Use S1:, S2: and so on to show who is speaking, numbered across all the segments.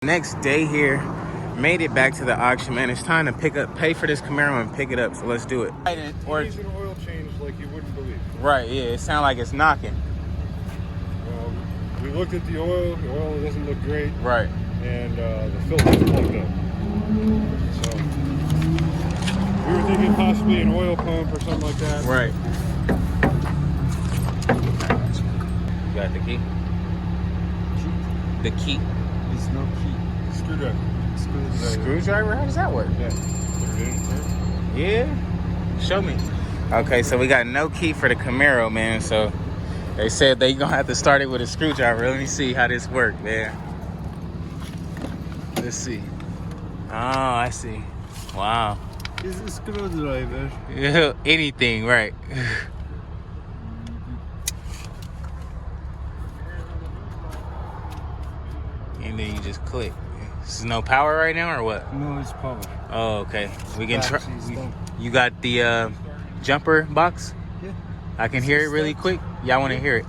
S1: next day here. Made it back to the auction, man. It's time to pay for this Camaro and pick it up. So let's do it.
S2: Or an oil change like you wouldn't believe.
S1: Right, yeah. It sounds like it's knocking.
S2: Well, we looked at the oil. The oil doesn't look great.
S1: Right.
S2: And the filter's plugged up. So we were thinking possibly an oil pump or something like that.
S1: Right. You got the key? The key?
S2: There's no key. Screwdriver.
S1: Screwdriver? How does that work?
S2: Yeah. Put it in.
S1: Yeah? Show me. Okay, so we got no key for the Camaro, man. So they said they gonna have to start it with a screwdriver. Let me see how this works, man. Let's see. Oh, I see. Wow.
S2: It's a screwdriver.
S1: Yeah, anything, right? And then you just click. This is no power right now, or what?
S2: No, it's power.
S1: Oh, okay. We can try. You got the jumper box?
S2: Yeah.
S1: I can hear it really quick. Y'all want to hear it?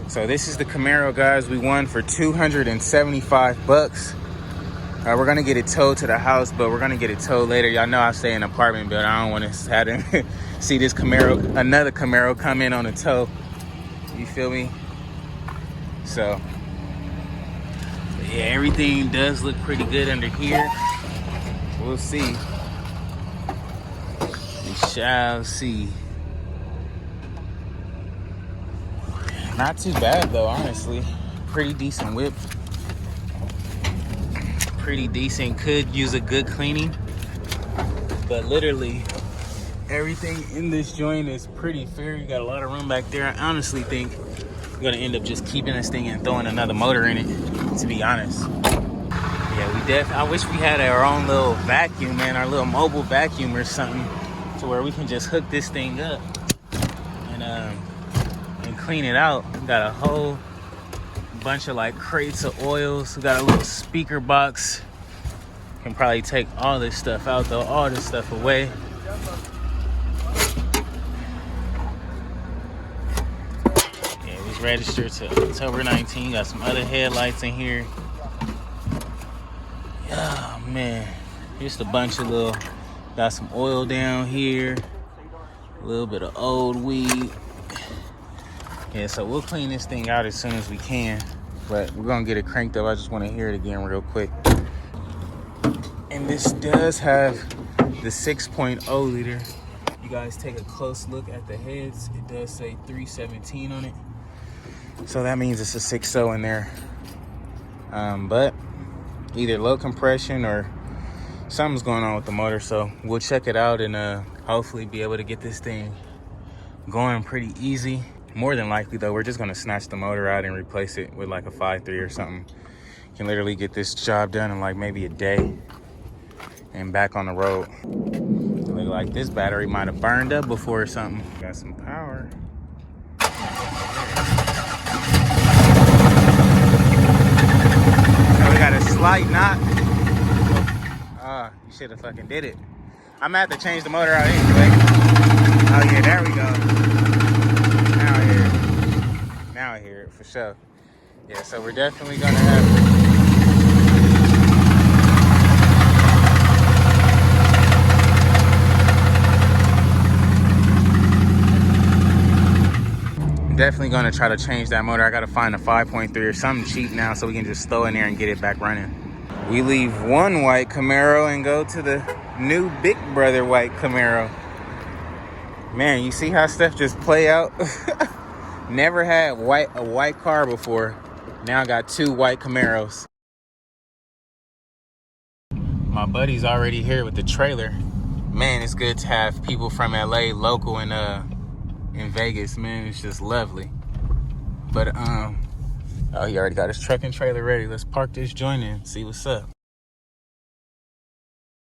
S1: So this is the Camaro, guys. We won for $275. We're gonna get it towed to the house, but we're gonna get it towed later. Y'all know I stay in an apartment building. I don't want to have to see this Camaro, another Camaro, come in on a tow. You feel me? So. Yeah, everything does look pretty good under here. We'll see. We shall see. Not too bad though, honestly. Pretty decent whip. Pretty decent. Could use a good cleaning. But literally, everything in this joint is pretty fair. You got a lot of room back there. I honestly think I'm gonna end up just keeping this thing and throwing another motor in it, to be honest. Yeah, I wish we had our own little vacuum, man, our little mobile vacuum or something, to where we can just hook this thing up and clean it out. We got a whole bunch of like crates of oils. We got a little speaker box. Can probably take all this stuff out though, all this stuff away. Registered to October 19. Got some other headlights in here. Oh man, just a bunch of little, got some oil down here, a little bit of old weed. Yeah, so we'll clean this thing out as soon as we can, but we're gonna get it cranked up. I just want to hear it again real quick. And this does have the 6.0 liter. You guys take a close look at the heads. It does say 317 on it. So that means it's a 6.0 in there. But either low compression or something's going on with the motor. So we'll check it out and hopefully be able to get this thing going pretty easy. More than likely though, we're just gonna snatch the motor out and replace it with like a 5.3 or something. You can literally get this job done in like maybe a day and back on the road. Look like this battery might have burned up before or something. Got some power. Got a slight knock. You should have fucking did it. I'm gonna have to change the motor out anyway. Oh yeah, there we go. Now I hear it. Now I hear it for sure. Yeah, so we're definitely gonna have definitely gonna try to change that motor. I gotta find a 5.3 or something cheap now so we can just throw in there and get it back running. We leave one white Camaro and go to the new big brother white Camaro. Man, you see how stuff just play out? Never had a white car before. Now I got two white Camaros. My buddy's already here with the trailer. Man, it's good to have people from LA local in Vegas, man. It's just lovely. But oh, he already got his truck and trailer ready. Let's park this joint in, see what's up.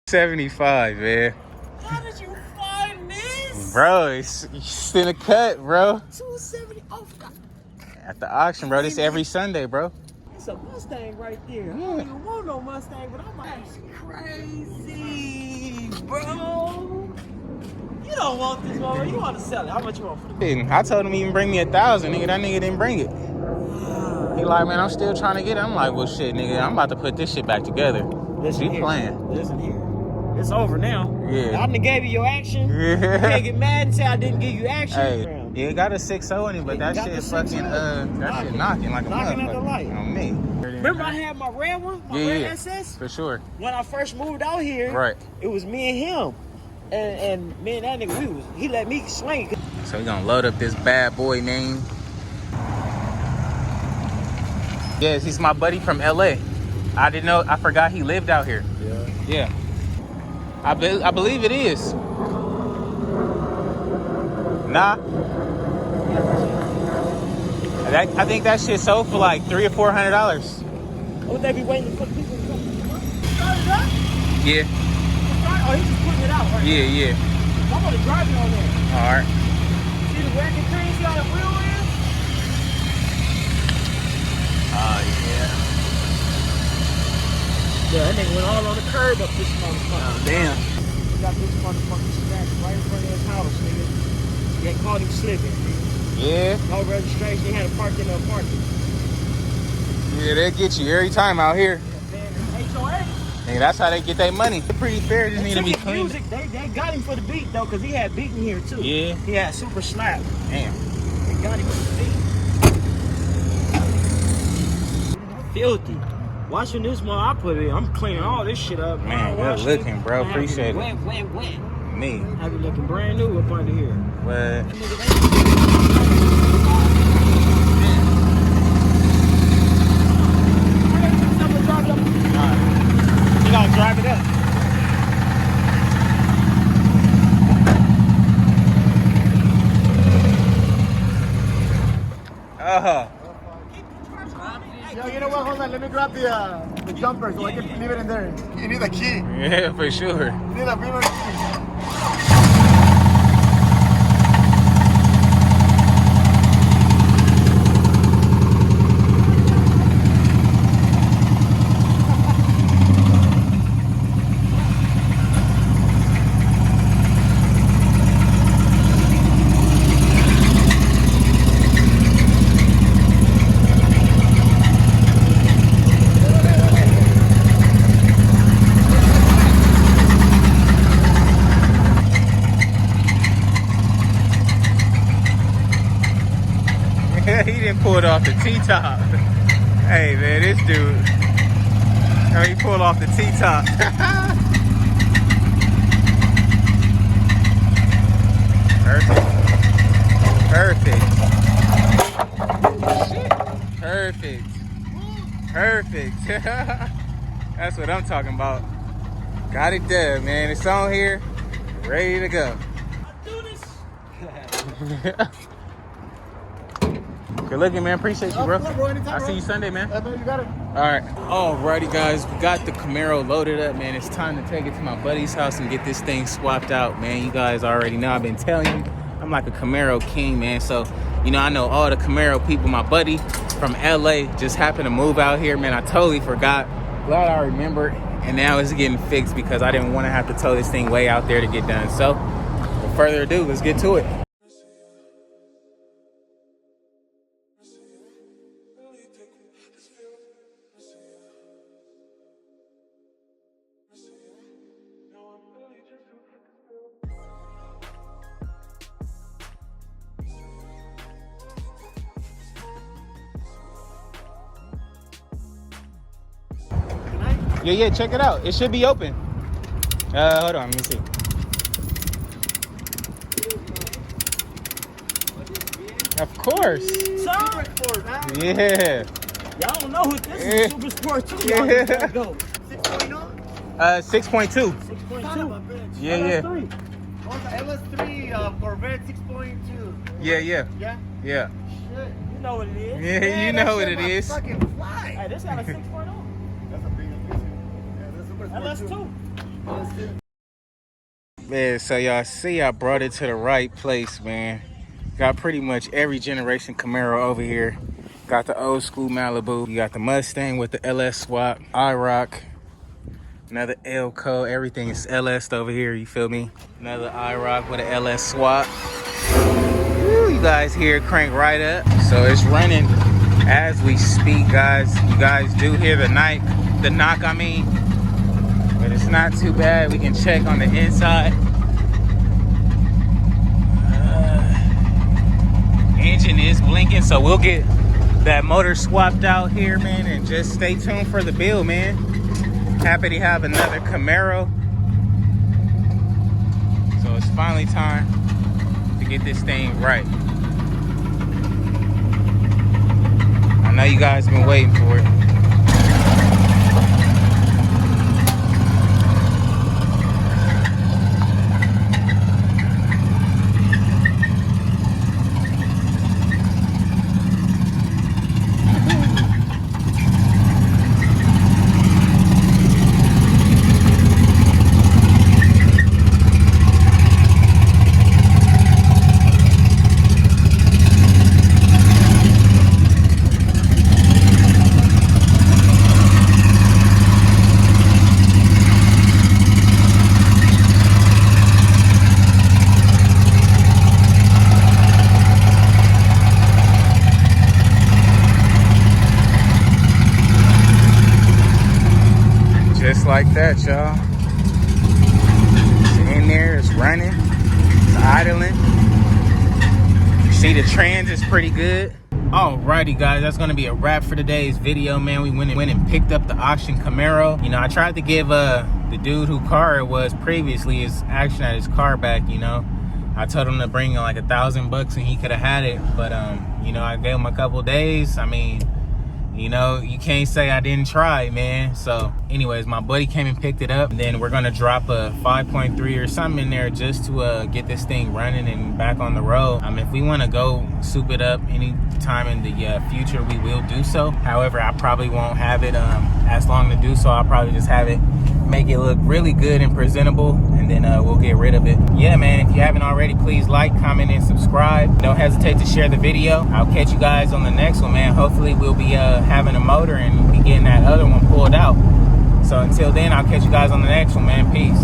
S1: 75, man.
S3: How did you find this?
S1: Bro, it's in a cut, bro.
S3: 270. Oh, God.
S1: At the auction, bro. This every Sunday, bro.
S3: It's a Mustang right there.
S1: Yeah.
S3: I don't even want no Mustang, but I'm like, that's crazy, bro. You don't want this, bro. You want to sell it. How much you want for it?
S1: I told him even bring me 1,000, nigga. That nigga didn't bring it. He like, man, I'm still trying to get it. I'm like, well, shit, nigga, I'm about to put this shit back together.
S3: Listen
S1: You
S3: here.
S1: playing.
S3: Listen here. It's over now.
S1: Yeah.
S3: I done gave you your action.
S1: Yeah.
S3: You can't get mad and say I didn't give you action.
S1: Hey, yeah, it got a 6.0 in it, but that shit fucking, that shit knocking like a
S3: knocking at the
S1: motherfucker
S3: light.
S1: on me.
S3: Remember I had my red one? My red SS?
S1: For sure.
S3: When I first moved out here,
S1: Right.
S3: it was me and him. And me and that nigga, he let me swing.
S1: So we gonna load up this bad boy name. Yes, he's my buddy from LA. I didn't know, I forgot he lived out here. Yeah. I believe it is. Nah. I think that shit sold for like $300 or $400.
S3: Would they be waiting for people to come? Start it up?
S1: Yeah.
S3: Oh, he's just putting it out, right?
S1: Yeah.
S3: I'm gonna drive it on there.
S1: All right.
S3: See the wagon train, see how the wheel is?
S1: Oh, yeah.
S3: Yeah, that nigga went all on the curb up this motherfucker.
S1: Oh, damn.
S3: He got this motherfucker scratched right in front of his house, nigga. They caught him slipping, nigga.
S1: Yeah.
S3: No registration, he had to park in the apartment.
S1: Yeah, they get you every time out here.
S3: Man, HOA.
S1: Hey, that's how they get their money. They're pretty fair, just need to be clean.
S3: Music, they got him for the beat though, cause he had beat in here too.
S1: Yeah.
S3: He had super slap.
S1: Damn.
S3: They got him for the beat. Filthy. Watching this one, I put it. I'm cleaning all this shit up.
S1: Man, good looking, bro. Appreciate it.
S3: Wet.
S1: Me.
S3: Have it looking brand new up under here.
S1: What? You gotta drive it up.
S4: Yo, you know what? Hold on. Let me grab the jumper so I can leave it in there. You need a key.
S1: Yeah, for sure.
S4: You need a bigger key.
S1: He didn't pull it off the T-top. Hey, man, this dude. Oh, he pulled off the T-top. Perfect. That's what I'm talking about. Got it done, man. It's on here. Ready to go. Good looking, man. Appreciate you, bro. I'll see you Sunday, man.
S4: You got it.
S1: All right. Alrighty, guys. We got the Camaro loaded up, man. It's time to take it to my buddy's house and get this thing swapped out, man. You guys already know. I've been telling you, I'm like a Camaro king, man. So, you know, I know all the Camaro people. My buddy from LA just happened to move out here, man. I totally forgot. Glad I remembered. And now it's getting fixed because I didn't want to have to tow this thing way out there to get done. So, without further ado, let's get to it. Yeah, check it out. It should be open. Hold on, let me see. Of course.
S3: Super Sport, man.
S1: Yeah.
S3: Y'all don't know who this is. Super Sport too. Y'all just gotta go. 6.0?
S1: 6.2.
S3: 6.2.
S1: Yeah.
S4: LS3 Corvette 6.2.
S1: Yeah.
S4: Yeah?
S1: Yeah.
S3: Shit, you know what it is.
S1: Yeah, you know what it is.
S4: Fucking fly.
S3: Hey, this got a 6.0.
S4: That's a big one. Yeah, that's Super Sport
S3: LS2.
S1: Man, so y'all see I brought it to the right place, man. Got pretty much every generation Camaro over here. Got the old school Malibu. You got the Mustang with the LS swap, IROC, another Elco. Everything is LS over here, you feel me? Another IROC with an LS swap. Woo, you guys hear it crank right up. So it's running as we speak, guys. You guys do hear the knock, I mean, but it's not too bad. We can check on the inside. Engine is blinking, so we'll get that motor swapped out here, man, and just stay tuned for the build, man. Happy to have another Camaro. So it's finally time to get this thing right. I know you guys have been waiting for it. Just like that, y'all. It's in there, it's running, it's idling. You see the trans is pretty good. Alrighty, guys, that's gonna be a wrap for today's video, man. We went and picked up the auction Camaro. You know, I tried to give the dude who car it was previously his action at his car back, you know. I told him to bring like $1,000 and he could have had it, but you know, I gave him a couple days. I mean, you know, you can't say I didn't try, man. So anyways, my buddy came and picked it up, and then we're gonna drop a 5.3 or something in there just to get this thing running and back on the road. If we want to go soup it up any time in the future, we will do so. However, I probably won't have it as long to do so. I'll probably just have it, make it look really good and presentable, and then we'll get rid of it. Yeah, man, if you haven't already, please like, comment, and subscribe. Don't hesitate to share the video. I'll catch you guys on the next one, man. Hopefully we'll be having a motor and be getting that other one pulled out. So until then, I'll catch you guys on the next one, man. Peace.